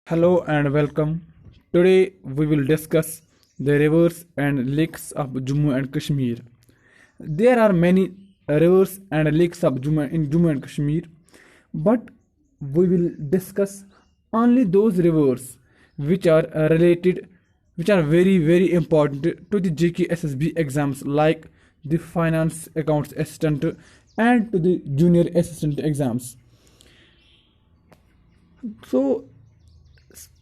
Hello and welcome. Today we will discuss the rivers and lakes of Jammu and Kashmir. There are many rivers and lakes of Jammu and Kashmir, but we will discuss only those rivers which are related, which are very important to the JKSSB exams like the finance accounts assistant and to the junior assistant exams. So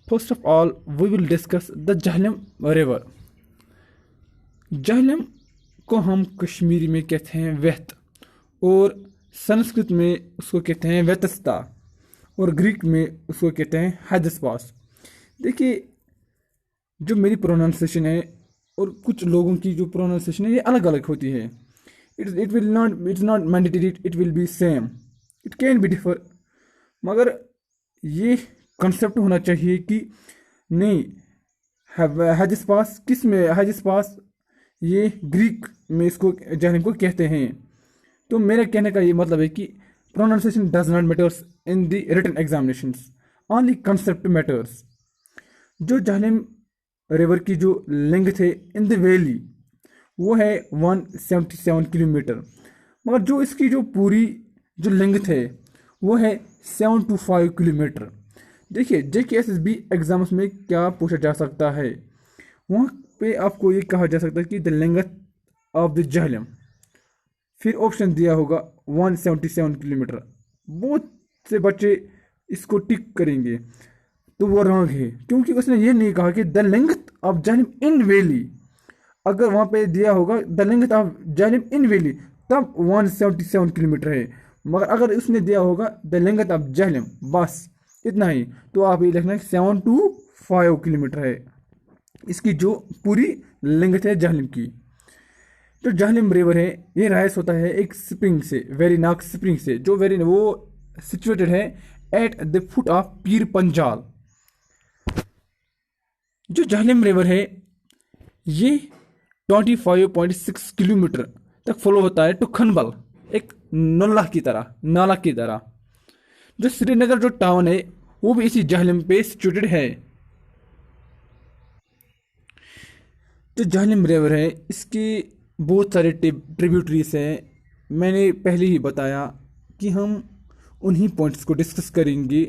first of all, we will discuss the Jahlim River. Jhelum को हम कश्मीरी में कहते हैं व्यत और संस्कृत में उसको कहते हैं व्यतस्ता और ग्रीक में उसको कहते हैं हाइदस्पास। देखिए, जो मेरी प्रोनाउंसिएशन है और कुछ लोगों की जो प्रोनाउंसिएशन है ये अलग अलग होती है। It's not mandatory, it will be same, it can be differ, मगर ये कंसेप्ट होना चाहिए कि नहीं, हाइदस्पास किस में, हाइदस्पास ये ग्रीक में इसको जहलम को कहते हैं। तो मेरे कहने का ये मतलब है कि pronunciation does not matters in the written examinations, only concept matters. जो जहलम रिवर की जो लेंथ है इन द वैली वो है 177 किलोमीटर, मगर जो इसकी जो पूरी जो लेंथ है वो है 725 किलोमीटर। देखिए, JKSSB एग्जाम्स में क्या पूछा जा सकता है, वहाँ पे आपको ये कहा जा सकता है कि the length of the Jhelum, फिर ऑप्शन दिया होगा 177 किलोमीटर। बहुत से बच्चे इसको टिक करेंगे तो वो रॉन्ग है, क्योंकि उसने ये नहीं कहा कि the length of Jhelum in valley. अगर वहाँ पे दिया होगा the length of Jhelum in valley तब 177 किलोमीटर है, मगर अगर उसने दिया होगा द लेंथ ऑफ जहलम बस इतना ही, तो आप ये लिखना है 725 किलोमीटर है इसकी जो पूरी लेंथ है जहलम की। तो जहलम रिवर है ये राइज होता है एक स्प्रिंग से, वेरीनाग स्प्रिंग से, जो वो सिचुएटेड है at the foot of Pir Panjal. जो जहलम रिवर है ये 25.6 किलोमीटर तक फॉलो होता है टू खनबल, एक नाला की तरह। जो श्रीनगर जो टाउन है वो भी इसी जहलम पे सिचुएटेड है। जो जहलम रिवर है इसके बहुत सारे ट्रिब्यूटरीज हैं। मैंने पहले ही बताया कि हम उन्हीं पॉइंट्स को डिस्कस करेंगे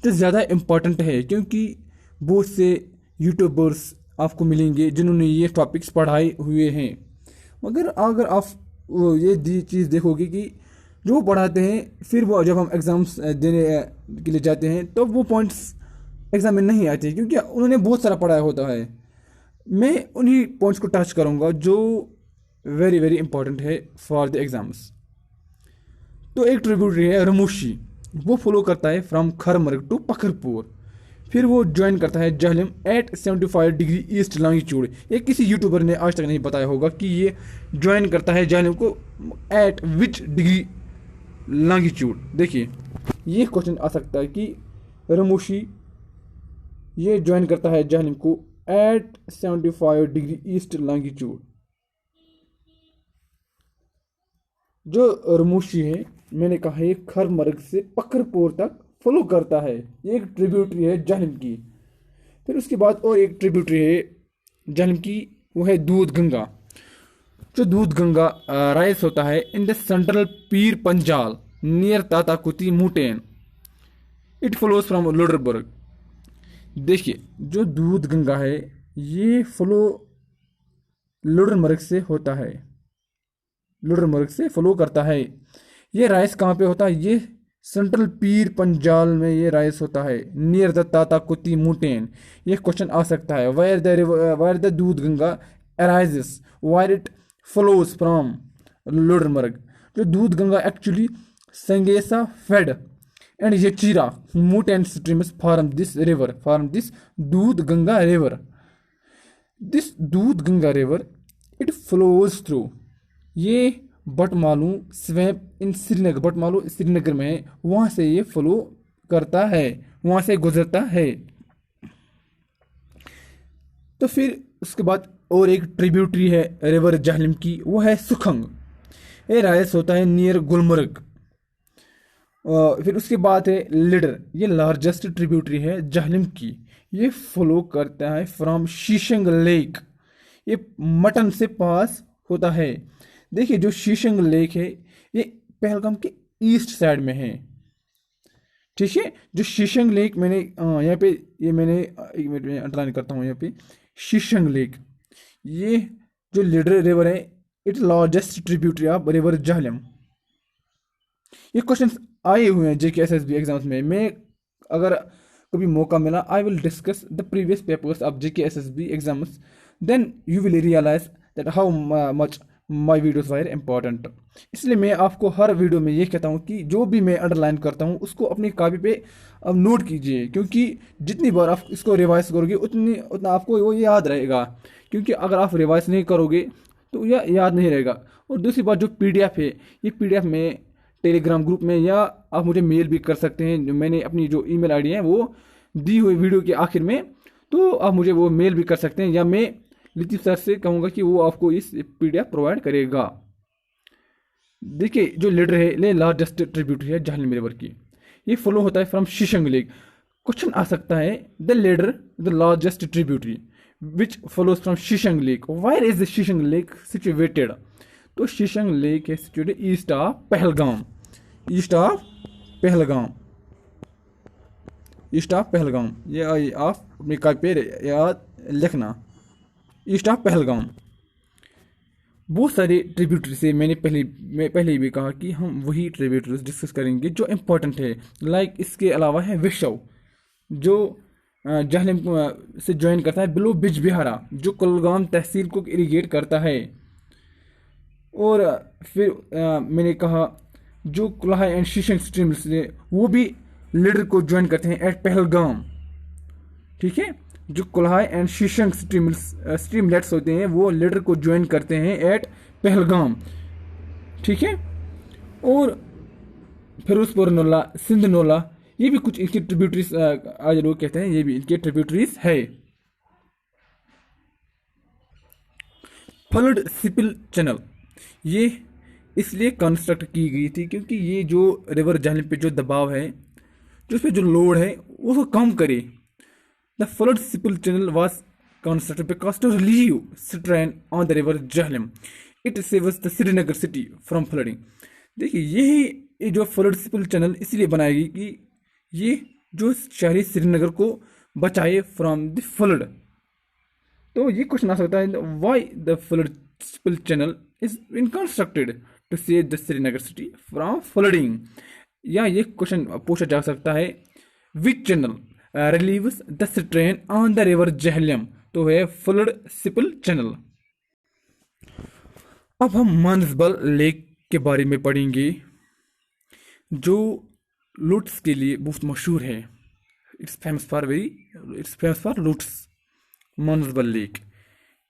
जो ज़्यादा इम्पोर्टेंट है, क्योंकि बहुत से यूट्यूबर्स आपको मिलेंगे जिन्होंने ये टॉपिक्स पढ़ाए हुए हैं। मगर अगर आप ये चीज़ देखोगे कि जो पढ़ाते हैं फिर वो जब हम एग्ज़ाम्स देने के लिए जाते हैं तो वो पॉइंट्स एग्ज़ाम में नहीं आते, क्योंकि उन्होंने बहुत सारा पढ़ाया होता है। मैं उन्हीं पॉइंट्स को टच करूँगा जो वेरी इंपॉर्टेंट है फॉर द एग्ज़ाम्स। तो एक ट्रिब्यूटरी है रमूशी, वो फॉलो करता है फ्रॉम खरमर्ग टू पखरपुर, फिर वो ज्वाइन करता है Jhelum at 75 degree east longitude. ये किसी यूट्यूबर ने आज तक नहीं बताया होगा कि ये ज्वाइन करता है जहलम को एट विच डिग्री लॉन्गिट्यूड। देखिए, ये क्वेश्चन आ सकता है कि रमूशी ये ज्वाइन करता है जहलम को एट 75 डिग्री ईस्ट लॉन्गिट्यूड। जो रमूशी है मैंने कहा है खरमर्ग से पखरपुर तक फॉलो करता है, ये एक ट्रिब्यूटरी है जहलम की। फिर उसके बाद और एक ट्रिब्यूटरी है जहलम की, वो है दूध गंगा। जो दूध गंगा राइज होता है इन the central Pir Panjal near Tatakuti mountain, it flows from Loderberg. देखिए, जो दूध गंगा है ये फ्लो लोडरमर्ग से होता है, लोडरमर्ग से फ्लो करता है। ये राइस कहाँ पे होता है, ये सेंट्रल पीर पंजाल में ये राइस होता है नियर द ताताकुती मूटेन। ये क्वेश्चन आ सकता है where the Doodh Ganga arises, where it flows from Lodermarg. जो Doodh Ganga actually Sangsafed and Yachera mountain streams form this river, form this Doodh Ganga river. This Doodh Ganga river it flows through, ये बटमालू स्वैप इन श्रीनगर, बटमालू श्रीनगर में है, वहाँ से ये फ्लो करता है, वहाँ से गुजरता है। तो फिर उसके बाद और एक ट्रिब्यूटरी है रिवर जहलम की, वो है सुखंग। ये राइस होता है नियर गुलमर्ग फिर उसके बाद है लिडर, ये लार्जेस्ट ट्रिब्यूटरी है झेलम की। ये फ्लो करता है फ्रॉम शीशंग लेक, ये मटन से पास होता है। देखिए जो शीशंग लेक है ये पहलगाम के ईस्ट साइड में है। ठीक है, जो शीशंग लेक मैंने यहाँ पे, ये मैंने एक मिनट में अंडरलाइन करता हूँ यहाँ पे, शीशंग लेक, ये जो लिडर रिवर है it largest tributary of river Jhelum. ये क्वेश्चंस आए हुए हैं जेके एसएसबी एग्जाम्स में। मैं अगर कभी मौका मिला I will discuss the previous papers of JK SSB exams, then you will realize that how much my videos were important. इसलिए मैं आपको हर वीडियो में ये कहता हूँ कि जो भी मैं अंडरलाइन करता हूँ उसको अपनी कॉपी पे अब नोट कीजिए, क्योंकि जितनी बार आप इसको रिवाइज करोगे उतना आपको वो याद रहेगा। क्योंकि अगर आप रिवाइज नहीं करोगे तो यह याद नहीं रहेगा। और दूसरी बात, जो पीडीएफ है ये पीडीएफ में टेलीग्राम ग्रुप में, या आप मुझे मेल भी कर सकते हैं, जो मैंने अपनी जो ईमेल आईडी है वो दी हुई वीडियो के आखिर में, तो आप मुझे वो मेल भी कर सकते हैं, या मैं लितिफ सर से कहूँगा कि वो आपको इस पीडीएफ प्रोवाइड करेगा। देखिए जो लीडर है ये लार्जेस्ट ट्रिब्यूटरी है झेलम रिवर की, ये फ्लो होता है फ्रॉम शीशंग लेक। क्वेश्चन आ सकता है the Lidder the largest tributary which flows from Sheshnag lake, where is the Sheshnag lake situated. तो शीशंग लेक है situated east of Pahalgam, east of Pahalgam, east of Pahalgam. ये आप अपनी कॉपी पे याद लिखना, ईस्ट ऑफ पहलगाम। बहुत सारे ट्रिब्यूटरीज है, मैं पहले ही भी कहा कि हम वही ट्रिब्यूटरीज डिस्कस करेंगे जो इम्पोर्टेंट है। लाइक इसके अलावा है विशव, जो झेलम से ज्वाइन करता है बिलो बिजबिहारा, जो कुलगाम तहसील को इरीगेट करता है। और फिर मैंने कहा जो कुल्हाई एंड शीशंग स्ट्रीम्स ने वो भी लीडर को ज्वाइन करते हैं एट पहलगाम। ठीक है, जो कुल्हाई एंड शीशंग स्ट्रीमलेट्स होते हैं वो लीडर को ज्वाइन करते हैं एट पहलगाम। ठीक है, और फिरोजपुर नोला, सिंध नोला, ये भी कुछ इनकी ट्रिब्यूटरीज आज लोग कहते हैं, ये भी इनके ट्रिब्यूटरीज है। फ्लड सिपिल चैनल, ये इसलिए कंस्ट्रक्ट की गई थी क्योंकि ये जो रिवर झेलम पे जो दबाव है, जो उस पर जो लोड है उसको कम करे। The flood spill channel was constructed because to relieve strain on the river Jhelum, it saves the Srinagar city from flooding. देखिए ये जो फ्लड सिपिल चैनल इसलिए बनाएगी कि ये जो शहरी श्रीनगर को बचाए फ्रॉम द फ्लड। तो ये क्वेश्चन आ सकता है why the flood spill channel is been constructed to save the Srinagar city from flooding. या ये क्वेश्चन पूछा जा सकता है which channel relieves the strain on the river Jhelum, तो है फ्लड सिपिल चैनल। अब हम मानसबल लेक के बारे में पढ़ेंगे जो लुट्स के लिए बहुत मशहूर है। It's famous for lotus. Manasbal lake,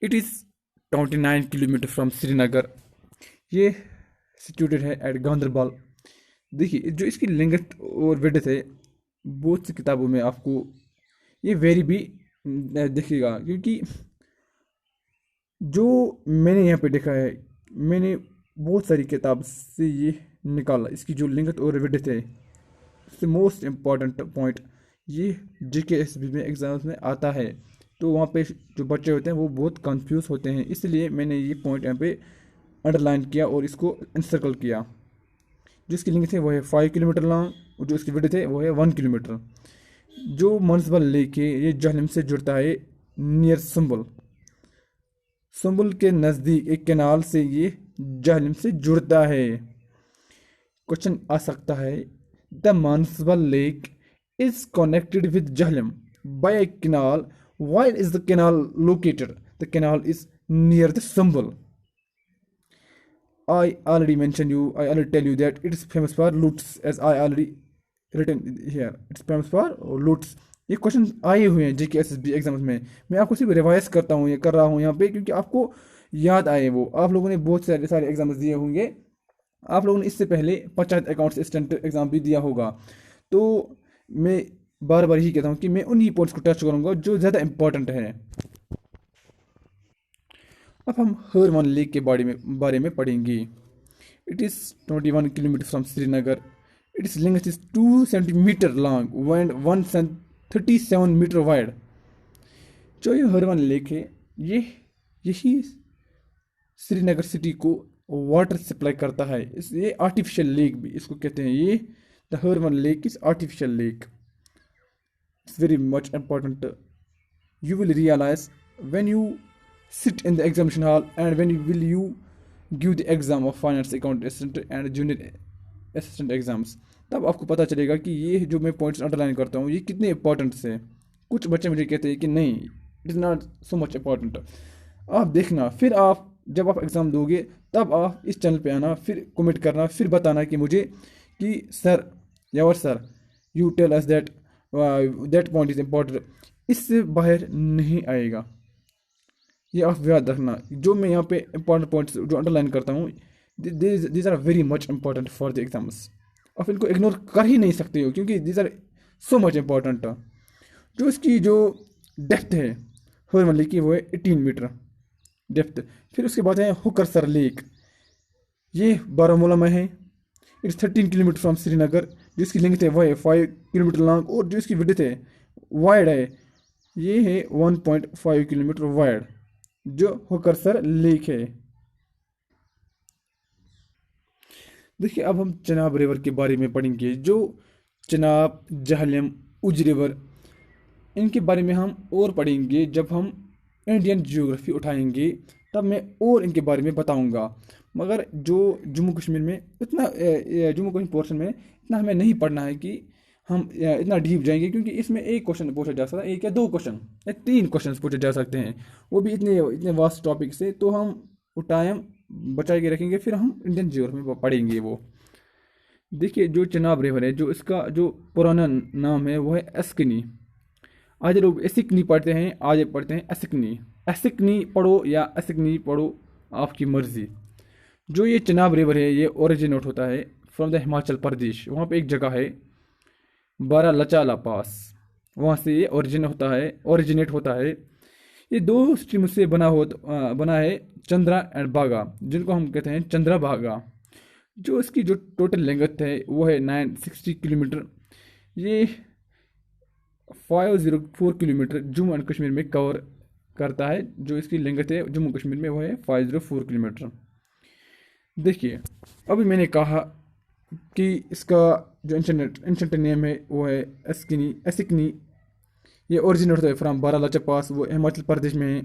it is 29 kilometre from Srinagar, ये सिचुएटेड है एट गांधरबल। देखिए जो इसकी लेंथ और विड्थ है, बहुत सी किताबों में आपको ये वेरी भी दिखेगा, क्योंकि जो मैंने यहाँ पे देखा है, मैंने बहुत सारी किताब से ये निकाला, इसकी जो लेंथ और विड्थ है। सबसे मोस्ट इम्पॉर्टेंट पॉइंट ये JKSB में एग्जाम्स में आता है, तो वहाँ पे जो बच्चे होते हैं वो बहुत कंफ्यूज होते हैं, इसलिए मैंने ये पॉइंट यहाँ पे अंडरलाइन किया और इसको इंसर्कल किया। जो इसकी लेंथ है वो है 5 किलोमीटर लॉन्ग, और जो इसकी विड्थ है वो है 1 किलोमीटर। जो मानसबल लेक है ये झेलम से जुड़ता है नियर संबल के नज़दीक एक कैनाल से ये झेलम से जुड़ता है। क्वेश्चन आ सकता है the Manasbal lake is connected with Jhelum by a canal, where is the canal located? The canal is near the Sambal. I already tell you that it is famous for lutes, as I already written here. It's famous for lutes. ये question आए हुए हैं JKSSB exams में, मैं आपको सिर्फ revise करता हूँ, ये कर रहा हूँ यहाँ पे क्योंकि आपको याद आए। वो आप लोगों ने बहुत सारे एग्जाम्स दिए होंगे, आप लोगों ने इससे पहले पंचायत अकाउंट्स असिस्टेंट एग्जाम भी दिया होगा, तो मैं बार बार ही कहता हूँ कि मैं उन्हीं पॉइंट्स को टच करूँगा जो ज़्यादा इम्पोर्टेंट है। अब हम हरवन लेक के बारे में पढ़ेंगे। It is 21 kilometre from Srinagar, Its length is 2 centimeter long and 137 meter wide. जो ये हरवन लेक है, ये यही श्रीनगर सिटी को वाटर सप्लाई करता है। ये आर्टिफिशियल लेक भी इसको कहते हैं। ये the Harvan lake is artificial lake. It's very much important. You will realize when you sit in the examination hall and when you give the exam of finance account assistant and junior assistant exams, तब आपको पता चलेगा कि ये जो मैं points underline करता हूँ ये कितने इंपॉर्टेंट से। कुछ बच्चे मुझे कहते हैं कि नहीं, it is not so much important. आप देखना, फिर आप जब आप एग्ज़ाम दोगे तब आप इस चैनल पे आना, फिर कमेंट करना, फिर बताना कि मुझे कि सर या sir you tell us that that point is important. इससे बाहर नहीं आएगा। ये आप याद रखना, जो मैं यहाँ पे इंपॉर्टेंट पॉइंट्स जो अंडरलाइन करता हूँ, these are very much important for the exams. आप इनको इग्नोर कर ही नहीं सकते हो क्योंकि these are so much important. जो इसकी जो डेप्थ है हरवन लेक की वो है 18 मीटर डेप्थ। फिर उसके बाद है हुकरसर लेक, ये बारामूला में है। It's 13 kilometre from Srinagar. जिसकी लेंथ है वो है 5 किलोमीटर लॉन्ग और जो इसकी विड्थ है वाइड है ये है 1.5 किलोमीटर वाइड, जो हुकरसर लेक है। देखिए अब हम चनाब रिवर के बारे में पढ़ेंगे। जो चनाब, जहलम, उज रिवर, इनके बारे में हम और पढ़ेंगे जब हम इंडियन जियोग्राफी उठाएंगे, तब मैं और इनके बारे में बताऊंगा। मगर जो जम्मू कश्मीर में इतना जम्मू कश्मीर पोर्शन में इतना हमें नहीं पढ़ना है कि हम इतना डीप जाएंगे, क्योंकि इसमें एक क्वेश्चन पूछा जा सकता है, एक या दो क्वेश्चन या 3 क्वेश्चन पूछे जा सकते हैं, वो भी इतने इतने वास्ट टॉपिक से। तो हम वो टाइम बचा के रखेंगे, फिर हम इंडियन जियोग्राफी में पढ़ेंगे वो। देखिए जो चनाब रिवर है, जो इसका जो पुराना नाम है वो है एस्कनी। आज लोग एसिकनी पढ़ते हैं, आज पढ़ते हैं एसिकनी। एसिकनी पढ़ो या एसिकनी पढ़ो, आपकी मर्जी। जो ये चनाब रिवर है ये ओरिजिनेट होता है फ्रॉम द हिमाचल प्रदेश। वहाँ पे एक जगह है बारालाचाला पास, वहाँ से ये ओरिजिनेट होता है। ये 2 स्ट्रीम से बना है, चंद्रा एंड बागा, जिनको हम कहते हैं चंद्रा बागा। जो इसकी जो टोटल लेंथ है वो है 960 किलोमीटर। ये 504 किलोमीटर जम्मू एंड कश्मीर में कवर करता है। जो इसकी लेंथ है जम्मू कश्मीर में वो है 504 किलोमीटर। देखिए अभी मैंने कहा कि इसका जो एंशंट नेम है वो है एसिकनी। ये ओरिजिनेट होता है फ्रॉम बारालाचा पास, वो हिमाचल प्रदेश में है।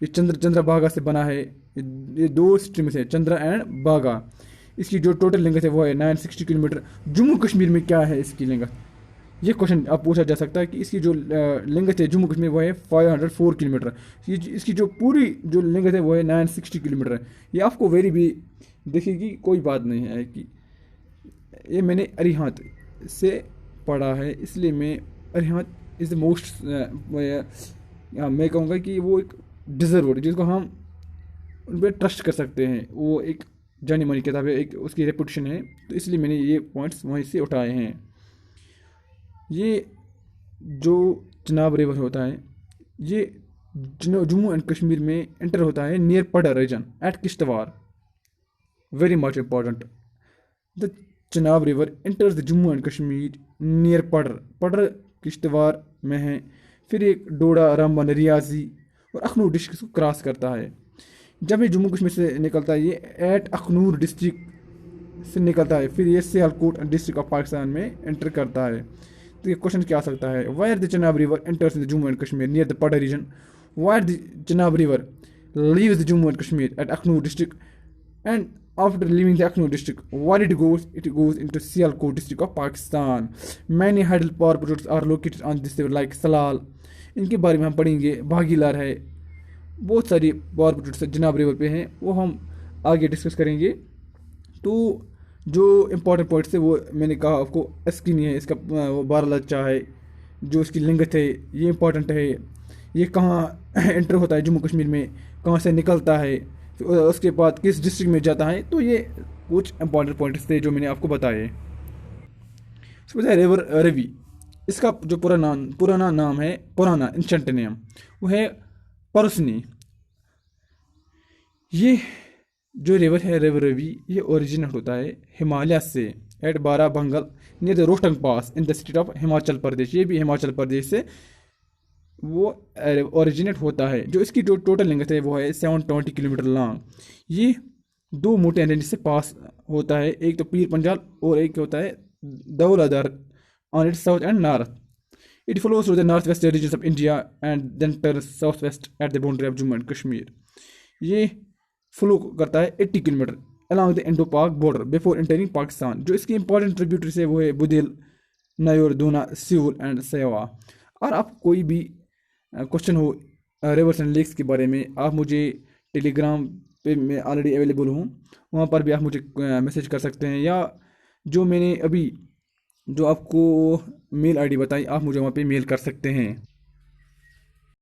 ये चंद्रा बागा से बना है। ये 2 स्ट्रीम से, चंद्रा एंड बागा। इसकी जो टोटल लेंथ है वो है 960 किलोमीटर। जम्मू कश्मीर में क्या है इसकी लेंथ, ये क्वेश्चन आप पूछा जा सकता है कि इसकी जो लेंथ है जम्मू कश्मीर वो है 504 किलोमीटर। इसकी जो पूरी जो लेंथ है वो है 960 किलोमीटर। ये आपको वेरी भी देखिए कोई बात नहीं है कि ये मैंने अरिहंत से पढ़ा है, इसलिए मैं अरिहंत इज़ द मोस्ट, मैं कहूँगा कि वो एक डिज़र्व वर्ड जिसको हम उन पर ट्रस्ट कर सकते हैं। वो एक जानी मानी किताब है, एक उसकी रेपुटेशन है, तो इसलिए मैंने ये पॉइंट्स वहीं से उठाए हैं। ये जो चनाब रिवर होता है ये जम्मू एंड कश्मीर में एंटर होता है near Padar region at Kishtwar. Very much important, the Chenab river enters the Jammu and Kashmir near Padar Kishtwar में है। फिर एक डोडा, रामबन, रियाजी और अखनूर डिस्ट्रिक्ट को क्रॉस करता है। जब ये जम्मू कश्मीर से निकलता है ये एट अखनूर डिस्ट्रिक्ट से निकलता है, फिर ये सियालकोट डिस्ट्रिक्ट ऑफ पाकिस्तान में एंटर करता है। तो ये क्वेश्चन क्या आ सकता है, where the Chenab river enters in the Jammu and Kashmir near the Padar region, where the Chenab river leaves the Jammu and Kashmir at Akhnoor district, and after leaving the Akhnoor district, where it goes into Sialkot district of Pakistan. Many hydel power projects are located on this river like Salal. इनके बारे में हम पढ़ेंगे। भागीलार है, बहुत सारी power projects Chenab river पे हैं, वो हम आगे डिस्कस करेंगे। तो जो इम्पोर्टेंट पॉइंट्स है वो मैंने कहा आपको, एस्किनी है, इसका वो बारालाचा है, जो इसकी लिंगत है ये इम्पोर्टेंट है। ये कहाँ एंटर होता है जम्मू कश्मीर में, कहाँ से निकलता है, उसके बाद किस डिस्ट्रिक्ट में जाता है। तो ये कुछ इंपॉर्टेंट पॉइंट्स थे जो मैंने आपको बताए। उसके बाद रिवर रवि, इसका जो पुराना नाम है, पुराना एंशंट नेम वो है परसनी। ये जो रिवर है रिवर रवि, ये ओरिजिनेट होता है हिमालय से। At Bara Bangal near the Rohtang pass in the state of Himachal Pradesh. ये भी हिमाचल प्रदेश से वो ओरिजिनेट होता है। जो इसकी जो टोटल लेंथ है वो है 720 किलोमीटर लॉन्ग। ये दो मोटे रेंज से पास होता है, एक तो पीर पंजाल और एक होता है Dhauladhar on its south and north. It flows through the north west region of India and then turns south west at the boundary of Jammu and Kashmir. ये फ्लो करता है 80 kilometre along the Indo Pak border before entering Pakistan. जो इसकी important tributaries है वो है बुदेल, नायोर, दूना, civil and सेवा। और आप कोई भी क्वेश्चन हो रिवर्स एंड लेक्स के बारे में, आप मुझे टेलीग्राम पे मैं ऑलरेडी अवेलेबल हूँ, वहाँ पर भी आप मुझे मैसेज कर सकते हैं, या जो मैंने अभी जो आपको मेल आईडी बताई आप मुझे वहाँ पे मेल कर सकते हैं।